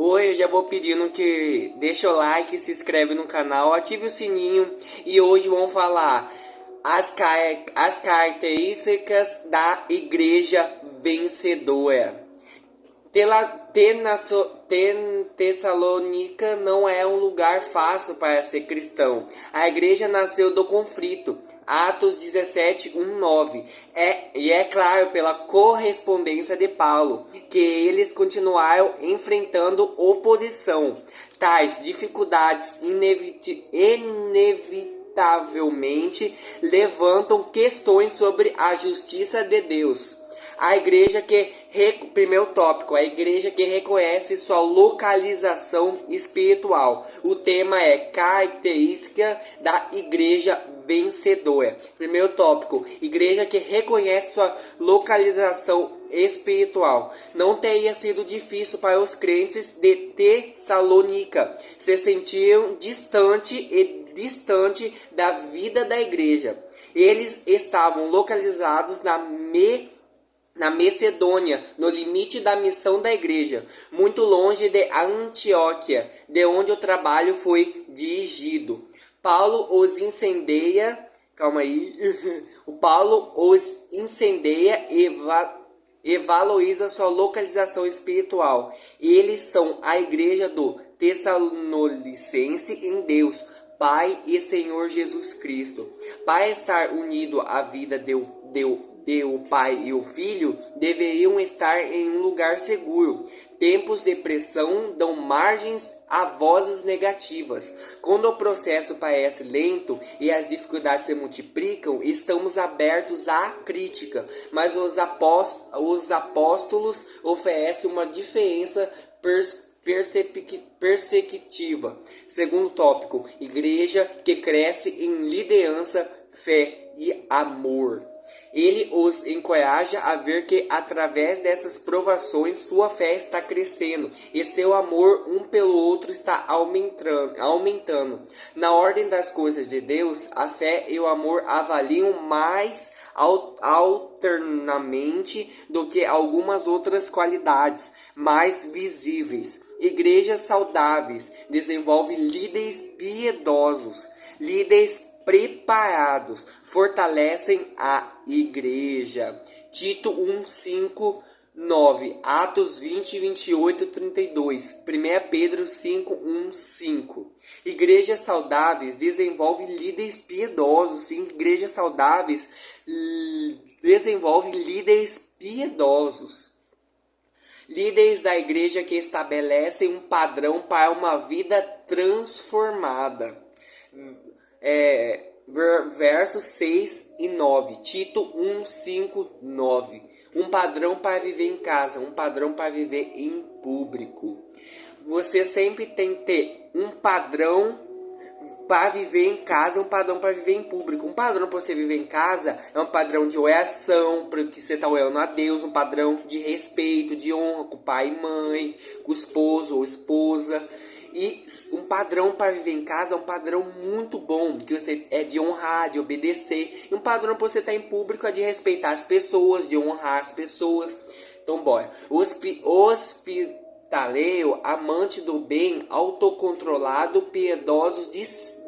Oi, eu já vou pedindo que deixa o like, se inscreve no canal, ative o sininho e hoje vamos falar as características da igreja vencedora. Tessalônica não é um lugar fácil para ser cristão. A igreja nasceu do conflito. Atos 17, 1, 9. E é claro pela correspondência de Paulo que eles continuaram enfrentando oposição. Tais dificuldades inevitavelmente levantam questões sobre a justiça de Deus. A igreja primeiro tópico, a igreja que reconhece sua localização espiritual. O tema é característica da igreja vencedora. Primeiro tópico, igreja que reconhece sua localização espiritual. Não teria sido difícil para os crentes de Tessalônica se sentiam distante da vida da igreja. Eles estavam localizados na Macedônia, no limite da missão da igreja, muito longe de Antioquia, de onde o trabalho foi dirigido. Paulo os incendeia, e valoriza sua localização espiritual. Eles são a igreja do Tessalonicense em Deus, Pai e Senhor Jesus Cristo. Para estar unido à vida de o Pai e o Filho, deveriam estar em um lugar seguro. Tempos de pressão dão margens a vozes negativas. Quando o processo parece lento e as dificuldades se multiplicam, estamos abertos à crítica, mas os apóstolos oferecem uma diferença perspectiva. Segundo tópico, igreja que cresce em liderança, fé e amor. Ele os encoraja a ver que através dessas provações sua fé está crescendo e seu amor um pelo outro está aumentando. Na ordem das coisas de Deus, a fé e o amor avaliam mais alternamente do que algumas outras qualidades mais visíveis. Igrejas saudáveis desenvolvem líderes piedosos, líderes preparados, fortalecem a igreja. Tito 1, 5, 9, Atos 20, 28, 32, 1 Pedro 5, 1, 5. Igrejas saudáveis desenvolvem líderes piedosos. Sim, igrejas saudáveis desenvolvem líderes piedosos. Líderes da igreja que estabelecem um padrão para uma vida transformada. Versos 6 e 9, Tito 1, 5, 9. Um padrão para viver em casa, um padrão para viver em público. Você sempre tem que ter um padrão para viver em casa, um padrão para viver em público. Um padrão para você viver em casa é um padrão de oração, porque você está orando a Deus, um padrão de respeito, de honra com o pai e mãe, com o esposo ou esposa. E um padrão para viver em casa é um padrão muito bom, que você é de honrar, de obedecer. E um padrão para você estar em público é de respeitar as pessoas, de honrar as pessoas. Então, bora. Hospitaleiro, amante do bem, autocontrolado, piedosos,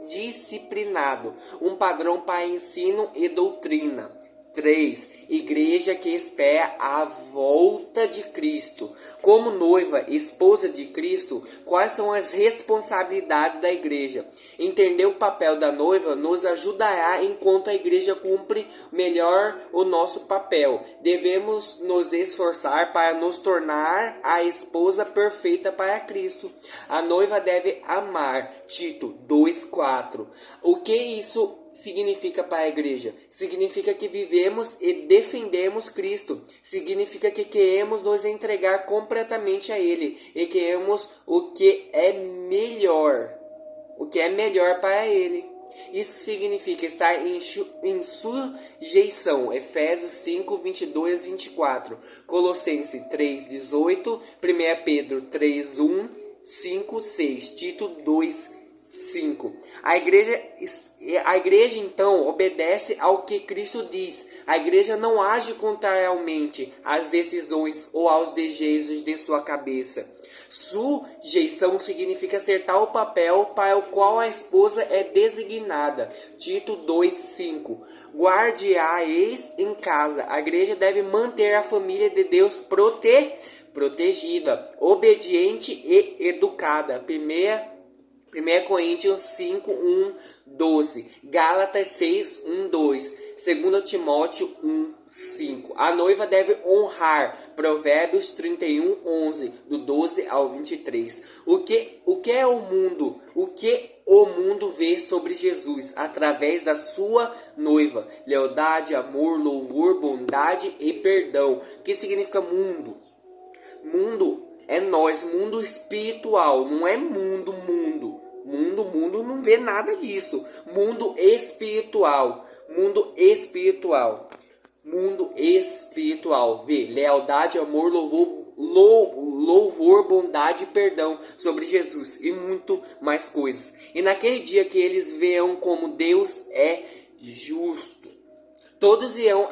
disciplinado. Um padrão para ensino e doutrina. 3. Igreja que espera a volta de Cristo. Como noiva, esposa de Cristo, quais são as responsabilidades da igreja? Entender o papel da noiva nos ajudará enquanto a igreja cumpre melhor o nosso papel. Devemos nos esforçar para nos tornar a esposa perfeita para Cristo. A noiva deve amar. Tito 2:4. O que isso significa para a igreja? Significa que vivemos e defendemos Cristo. Significa que queremos nos entregar completamente a Ele e queremos o que é melhor para Ele. Isso significa estar em sujeição. Efésios 5, 22, 24. Colossenses 3, 18. 1 Pedro 3, 1, 5, 6. Tito 2, 5. A igreja então obedece ao que Cristo diz. A igreja não age contrariamente às decisões ou aos desejos de sua cabeça. Sujeição significa acertar o papel para o qual a esposa é designada. Tito 2:5. Guarde-a-eis em casa. A igreja deve manter a família de Deus protegida, obediente e educada. 1 Coríntios 5, 1, 12. Gálatas 6, 1, 2. 2 Timóteo 1, 5. A noiva deve honrar. Provérbios 31, 11. Do 12 ao 23. O que é o mundo? O que o mundo vê sobre Jesus através da sua noiva? Lealdade, amor, louvor, bondade e perdão. O que significa mundo? Mundo é nós, mundo espiritual, não é mundo. Mundo não vê nada disso. Mundo espiritual. Vê lealdade, amor, louvor, bondade e perdão sobre Jesus e muito mais coisas. E naquele dia que eles verão como Deus é justo, todos irão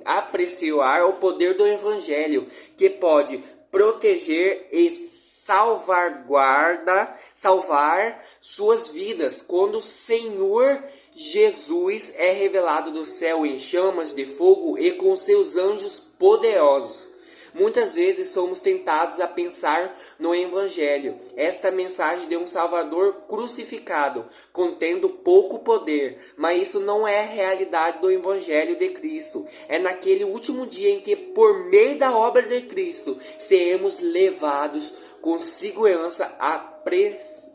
apreciar o poder do Evangelho, que pode proteger e salvar suas vidas quando o Senhor Jesus é revelado do céu em chamas de fogo e com seus anjos poderosos. Muitas vezes somos tentados a pensar no Evangelho, esta mensagem de um Salvador crucificado, contendo pouco poder, mas isso não é a realidade do Evangelho de Cristo. É naquele último dia em que, por meio da obra de Cristo, seremos levados com segurança à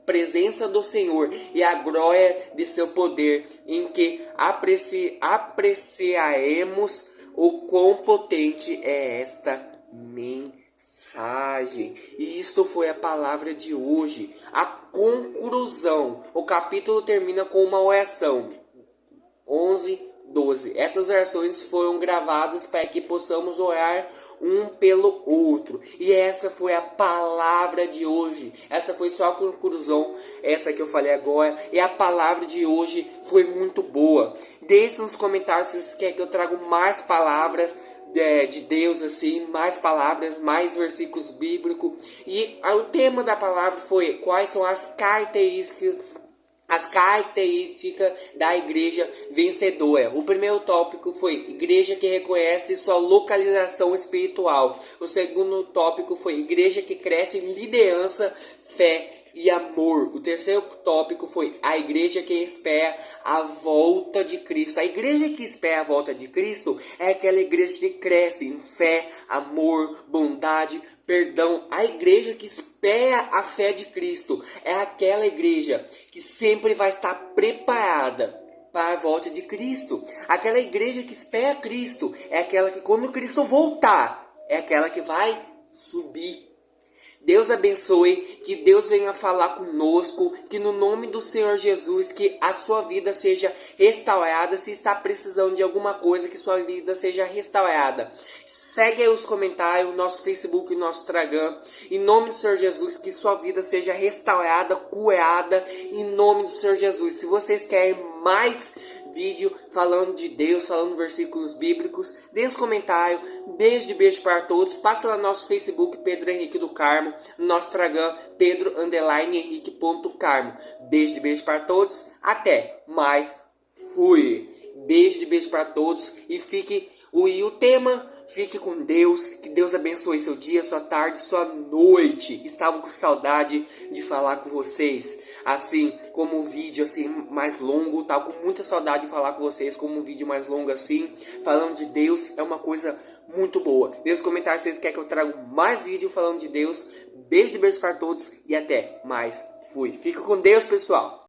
presença do Senhor e à glória de seu poder, em que apreciaremos o quão potente é esta mensagem. E isto foi a palavra de hoje. A conclusão. O capítulo termina com uma oração. 11, 12. Essas orações foram gravadas para que possamos orar um pelo outro. E essa foi a palavra de hoje. Essa foi só a conclusão. Essa que eu falei agora. E a palavra de hoje foi muito boa. Deixe nos comentários se vocês querem que eu traga mais palavras de Deus, assim, mais palavras, mais versículos bíblicos. E o tema da palavra foi: quais são as características da igreja vencedora. O primeiro tópico foi igreja que reconhece sua localização espiritual. O segundo tópico foi igreja que cresce em liderança, fé e amor. O terceiro tópico foi a igreja que espera a volta de Cristo. A igreja que espera a volta de Cristo é aquela igreja que cresce em fé, amor, bondade, perdão. A igreja que espera a fé de Cristo é aquela igreja que sempre vai estar preparada para a volta de Cristo. Aquela igreja que espera Cristo é aquela que, quando Cristo voltar, é aquela que vai subir. Deus abençoe, que Deus venha falar conosco, que no nome do Senhor Jesus, que a sua vida seja restaurada. Se está precisando de alguma coisa, que sua vida seja restaurada. Segue aí os comentários, nosso Facebook e nosso Instagram. Em nome do Senhor Jesus, que sua vida seja restaurada, curada, em nome do Senhor Jesus. Se vocês querem mais vídeo falando de Deus, falando versículos bíblicos, deixe os comentários. Beijo para todos. Passa lá no nosso Facebook, Pedro Henrique do Carmo, no nosso Instagram, Pedro_Henrique.Carmo. Beijo para todos. Até mais. Fui. Beijo para todos. E o tema: fique com Deus. Que Deus abençoe seu dia, sua tarde, sua noite. Estava com saudade de falar com vocês, assim, como um vídeo assim mais longo. Estava com muita saudade de falar com vocês como um vídeo mais longo assim, falando de Deus. É uma coisa muito boa. Deixe nos comentários se vocês querem que eu traga mais vídeo falando de Deus. Beijo para todos e até mais. Fui. Fica com Deus, pessoal.